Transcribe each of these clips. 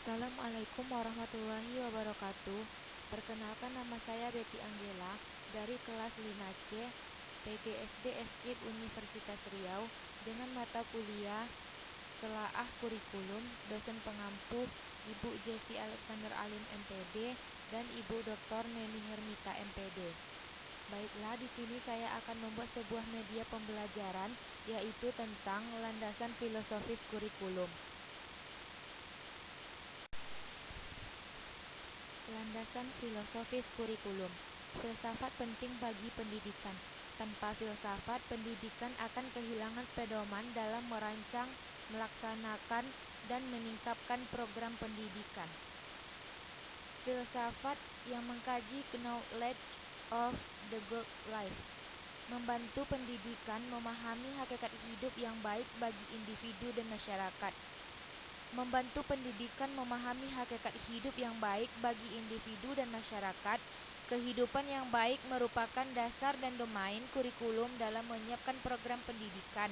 Assalamualaikum warahmatullahi wabarakatuh. Perkenalkan, nama saya Betty Anggela dari kelas 5C PGSD FKIP Universitas Riau dengan mata kuliah Telaah Kurikulum. Dosen pengampu Ibu Jessi Alexander Alim MPD dan Ibu Dr. Neni Hermita MPD. Baiklah, di sini saya akan membuat sebuah media pembelajaran yaitu tentang landasan filosofis kurikulum. Landasan filosofis kurikulum. Filsafat penting bagi pendidikan. Tanpa filsafat, pendidikan akan kehilangan pedoman dalam merancang, melaksanakan, dan meningkatkan program pendidikan. Filsafat yang mengkaji knowledge of the good life. Membantu pendidikan memahami hakikat hidup yang baik bagi individu dan masyarakat. Membantu pendidikan memahami hakikat hidup yang baik bagi individu dan masyarakat. Kehidupan yang baik merupakan dasar dan domain kurikulum dalam menyiapkan program pendidikan.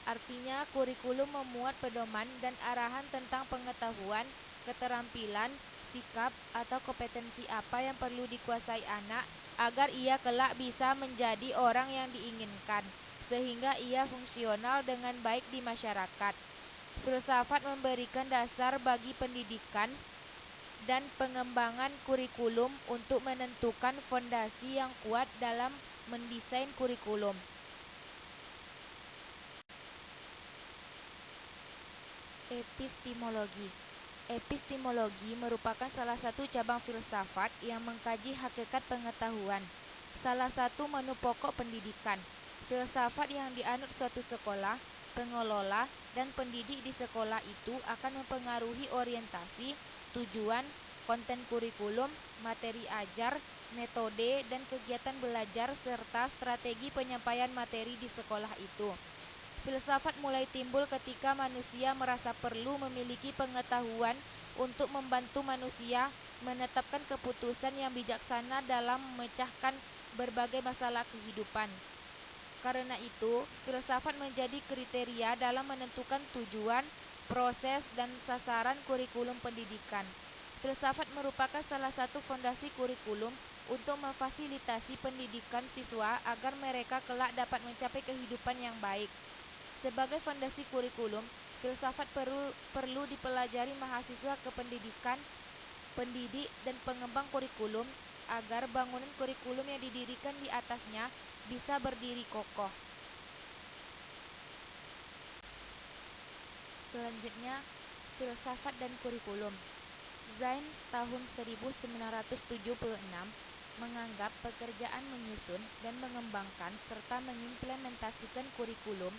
Artinya, kurikulum memuat pedoman dan arahan tentang pengetahuan, keterampilan, sikap, atau kompetensi apa yang perlu dikuasai anak agar ia kelak bisa menjadi orang yang diinginkan, sehingga ia fungsional dengan baik di masyarakat. Filsafat memberikan dasar bagi pendidikan dan pengembangan kurikulum untuk menentukan fondasi yang kuat dalam mendesain kurikulum. Epistemologi. Epistemologi merupakan salah satu cabang filsafat yang mengkaji hakikat pengetahuan, salah satu menu pokok pendidikan. Filsafat yang dianut suatu sekolah, pengelola, dan pendidik di sekolah itu akan mempengaruhi orientasi, tujuan, konten kurikulum, materi ajar, metode, dan kegiatan belajar serta strategi penyampaian materi di sekolah itu. Filsafat mulai timbul ketika manusia merasa perlu memiliki pengetahuan untuk membantu manusia menetapkan keputusan yang bijaksana dalam memecahkan berbagai masalah kehidupan. Karena itu, filsafat menjadi kriteria dalam menentukan tujuan, proses, dan sasaran kurikulum pendidikan. Filsafat merupakan salah satu fondasi kurikulum untuk memfasilitasi pendidikan siswa agar mereka kelak dapat mencapai kehidupan yang baik. Sebagai fondasi kurikulum, filsafat perlu dipelajari mahasiswa kependidikan, pendidik, dan pengembang kurikulum agar bangunan kurikulum yang didirikan di atasnya bisa berdiri kokoh. Selanjutnya, filsafat dan kurikulum. Zain tahun 1976 menganggap pekerjaan menyusun dan mengembangkan serta mengimplementasikan kurikulum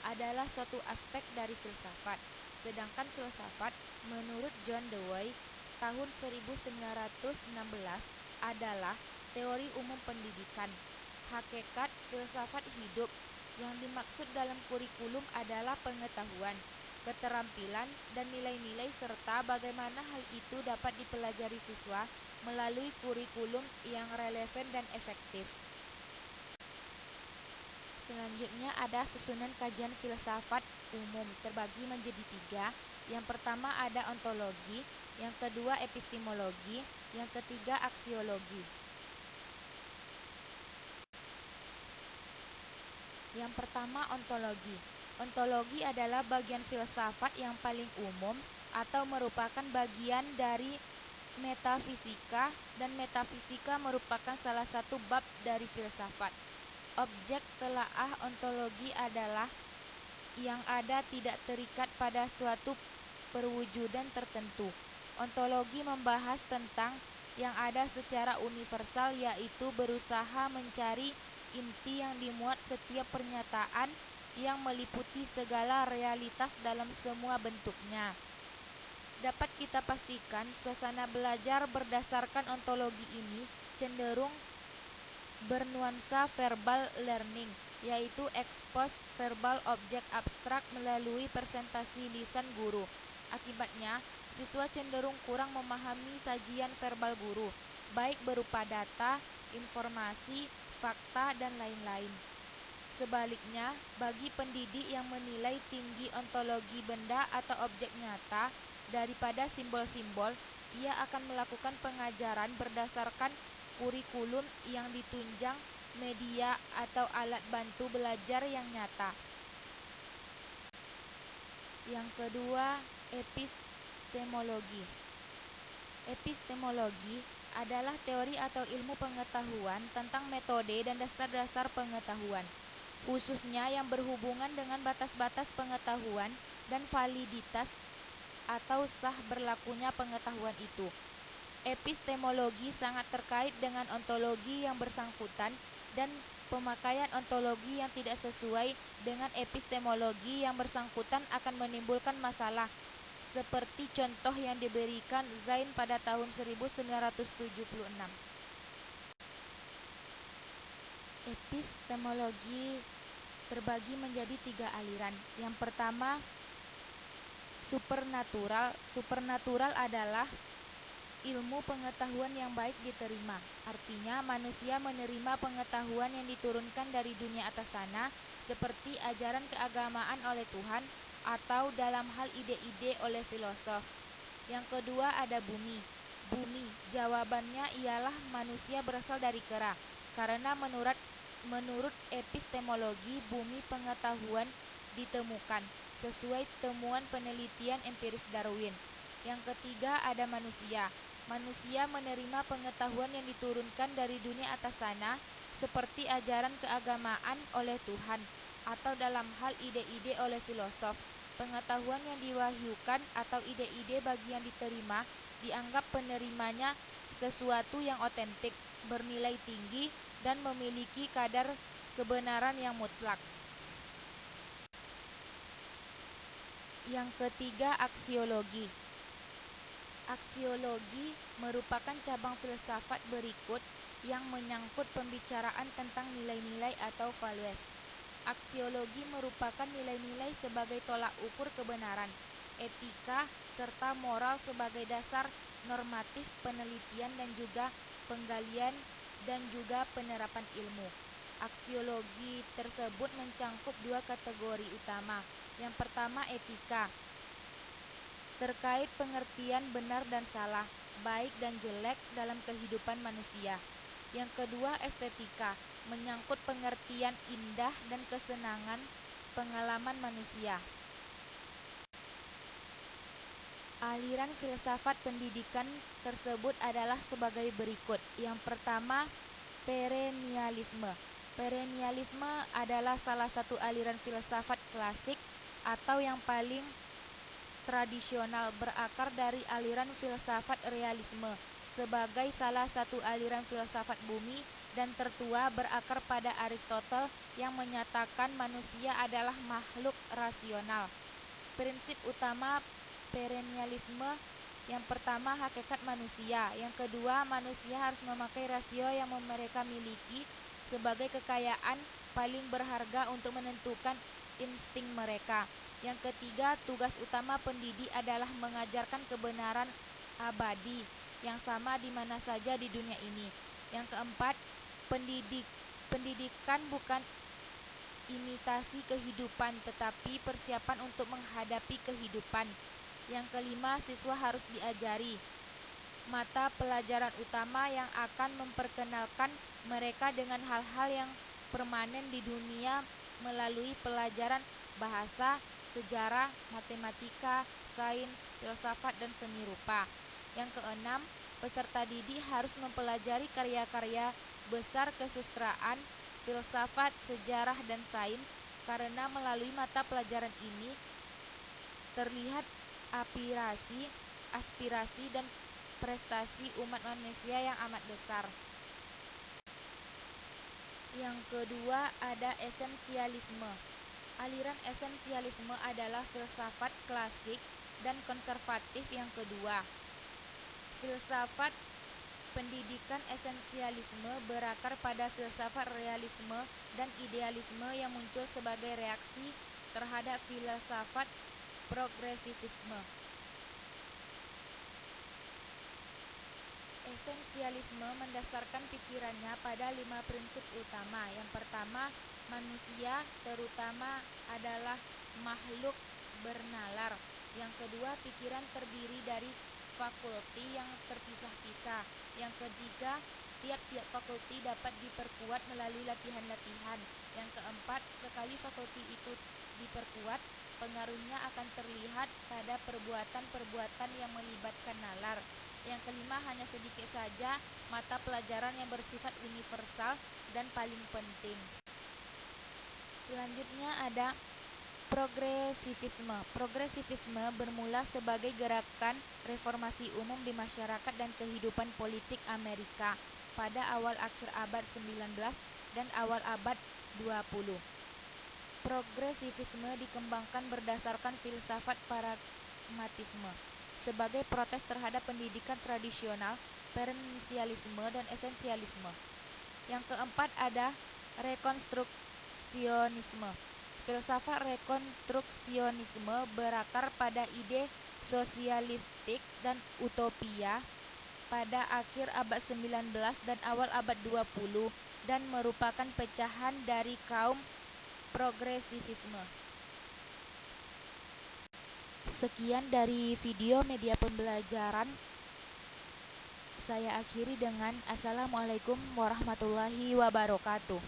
adalah suatu aspek dari filsafat. Sedangkan filsafat menurut John Dewey tahun 1916 adalah teori umum pendidikan. Hakikat filsafat hidup yang dimaksud dalam kurikulum adalah pengetahuan, keterampilan, dan nilai-nilai serta bagaimana hal itu dapat dipelajari siswa melalui kurikulum yang relevan dan efektif. Selanjutnya ada susunan kajian filsafat umum terbagi menjadi 3. Yang pertama ada ontologi, yang kedua epistemologi, yang ketiga aksiologi. Yang pertama ontologi. Ontologi adalah bagian filsafat yang paling umum atau merupakan bagian dari metafisika, dan metafisika merupakan salah satu bab dari filsafat. Objek telaah ontologi adalah yang ada tidak terikat pada suatu perwujudan tertentu. Ontologi membahas tentang yang ada secara universal, yaitu berusaha mencari inti yang dimuat setiap pernyataan yang meliputi segala realitas dalam semua bentuknya. Dapat kita pastikan suasana belajar berdasarkan ontologi ini cenderung bernuansa verbal learning, yaitu expose verbal objek abstrak melalui presentasi lisan guru. Akibatnya, siswa cenderung kurang memahami sajian verbal guru, baik berupa data, informasi, fakta, dan lain-lain. Sebaliknya, bagi pendidik yang menilai tinggi ontologi benda atau objek nyata, Daripada simbol-simbol, ia akan melakukan pengajaran berdasarkan kurikulum yang ditunjang media atau alat bantu belajar yang nyata. Yang kedua, epistemologi. Epistemologi adalah teori atau ilmu pengetahuan tentang metode dan dasar-dasar pengetahuan, khususnya yang berhubungan dengan batas-batas pengetahuan dan validitas atau sah berlakunya pengetahuan itu. Epistemologi sangat terkait dengan ontologi yang bersangkutan dan pemakaian ontologi yang tidak sesuai dengan epistemologi yang bersangkutan akan menimbulkan masalah, seperti contoh yang diberikan Zain pada tahun 1976. Epistemologi terbagi menjadi 3 aliran. Yang pertama, supernatural. Supernatural adalah ilmu pengetahuan yang baik diterima. Artinya manusia menerima pengetahuan yang diturunkan dari dunia atas sana, seperti ajaran keagamaan oleh Tuhan atau dalam hal ide-ide oleh filosof. Yang kedua ada bumi. Bumi, jawabannya ialah manusia berasal dari kera. Karena menurut epistemologi, bumi pengetahuan ditemukan sesuai temuan penelitian empiris Darwin. Yang ketiga ada manusia. Manusia menerima pengetahuan yang diturunkan dari dunia atas sana, seperti ajaran keagamaan oleh Tuhan atau dalam hal ide-ide oleh filosof. Pengetahuan yang diwahyukan atau ide-ide bagi yang diterima dianggap penerimanya sesuatu yang otentik, bernilai tinggi, dan memiliki kadar kebenaran yang mutlak. Yang ketiga, aksiologi. Aksiologi merupakan cabang filsafat berikut yang menyangkut pembicaraan tentang nilai-nilai atau values. Aksiologi merupakan nilai-nilai sebagai tolak ukur kebenaran, etika, serta moral sebagai dasar normatif penelitian dan juga penggalian dan juga penerapan ilmu. Aksiologi tersebut mencangkup 2 kategori utama. Yang pertama, etika, terkait pengertian benar dan salah, baik dan jelek dalam kehidupan manusia. Yang kedua, estetika, menyangkut pengertian indah dan kesenangan pengalaman manusia. Aliran filsafat pendidikan tersebut adalah sebagai berikut. Yang pertama, perennialisme. Perennialisme adalah salah satu aliran filsafat klasik atau yang paling tradisional, berakar dari aliran filsafat realisme sebagai salah satu aliran filsafat bumi, dan tertua berakar pada Aristotle yang menyatakan manusia adalah makhluk rasional. Prinsip utama perennialisme: yang pertama, hakikat manusia. Yang kedua, manusia harus memakai rasio yang mereka miliki sebagai kekayaan paling berharga untuk menentukan insting mereka. Yang ketiga, tugas utama pendidik adalah mengajarkan kebenaran abadi yang sama di mana saja di dunia ini. Yang keempat, pendidikan bukan imitasi kehidupan tetapi persiapan untuk menghadapi kehidupan. Yang kelima, siswa harus diajari mata pelajaran utama yang akan memperkenalkan mereka dengan hal-hal yang permanen di dunia melalui pelajaran bahasa, sejarah, matematika, sains, filsafat, dan seni rupa. Yang keenam, peserta didik harus mempelajari karya-karya besar kesusastraan, filsafat, sejarah, dan sains, karena melalui mata pelajaran ini terlihat aspirasi, dan prestasi umat manusia yang amat besar. Yang kedua ada esensialisme. Aliran esensialisme adalah filsafat klasik dan konservatif yang kedua. Filsafat pendidikan esensialisme berakar pada filsafat realisme dan idealisme yang muncul sebagai reaksi terhadap filsafat progresifisme. Esensialisme mendasarkan pikirannya pada 5 prinsip utama. Yang pertama, manusia terutama adalah makhluk bernalar. Yang kedua, pikiran terdiri dari fakulti yang terpisah-pisah. Yang ketiga, tiap-tiap fakulti dapat diperkuat melalui latihan-latihan. Yang keempat, sekali fakulti itu diperkuat, pengaruhnya akan terlihat pada perbuatan-perbuatan yang melibatkan nalar. Yang kelima, hanya sedikit saja mata pelajaran yang bersifat universal dan paling penting. Selanjutnya ada progresivisme. Progresivisme bermula sebagai gerakan reformasi umum di masyarakat dan kehidupan politik Amerika pada awal akhir abad 19 dan awal abad 20. Progresivisme dikembangkan berdasarkan filsafat pragmatisme sebagai protes terhadap pendidikan tradisional, perennialisme, dan esensialisme. Yang keempat ada rekonstruksionisme. Filsafat rekonstruksionisme berakar pada ide sosialistik dan utopia pada akhir abad 19 dan awal abad 20 dan merupakan pecahan dari kaum progresivisme. Sekian dari video media pembelajaran. Saya akhiri dengan Assalamualaikum warahmatullahi wabarakatuh.